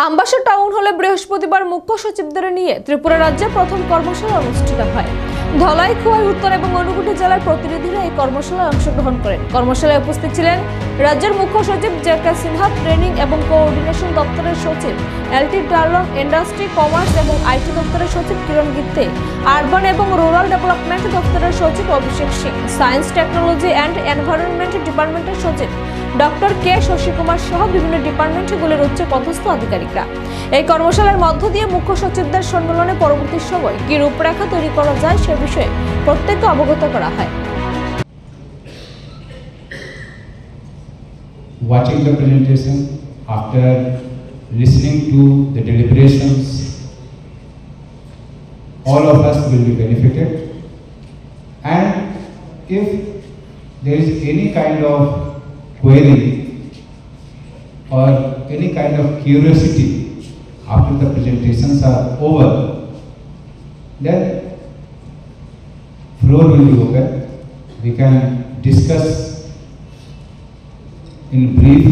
Ambassa town হলে বৃহস্পতিবার মুখ্য সচিবদের নিয়ে ত্রিপুরা রাজ্যে প্রথম কর্মশালা অনুষ্ঠিত হয়। ধলাই, খোয়াই উত্তর এবং অনুগুটি জেলার প্রতিনিধিরা এই কর্মশালায় অংশগ্রহণ করেন। কর্মশালায় উপস্থিত ছিলেন রাজ্যের মুখ্য সচিব জে.কে সিনহা, ট্রেনিং এবং কোঅর্ডিনেশন দপ্তরের সচিব এল.টি. ডার্লং, ইন্ডাস্ট্রি, কমার্স এবং আইটি দপ্তরের সচিব কিরণ গিত্তে, আরবান এবং রুরাল ডেভেলপমেন্ট দপ্তরের সচিব Abhishek Singh, science, technology and environment ডিপার্টমেন্টের সচিব ডক্টর কে শশী কুমার সহ বিভিন্ন ডিপার্টমেন্টগুলির উচ্চ পদস্থ আধিকারিকরা। এই কর্মশালার মধ্য দিয়ে মুখ্য সচিবদের সম্মেলনে পরবর্তী সময় কি রূপরেখা তৈরি করা যায় সে বিষয়ে প্রত্যেককে অবগত করা হয়। Watching the presentation, after listening to the deliberations, all of us will be benefited, and if there is any kind of query or any kind of curiosity after the presentations are over, then floor will be open. We can discuss in brief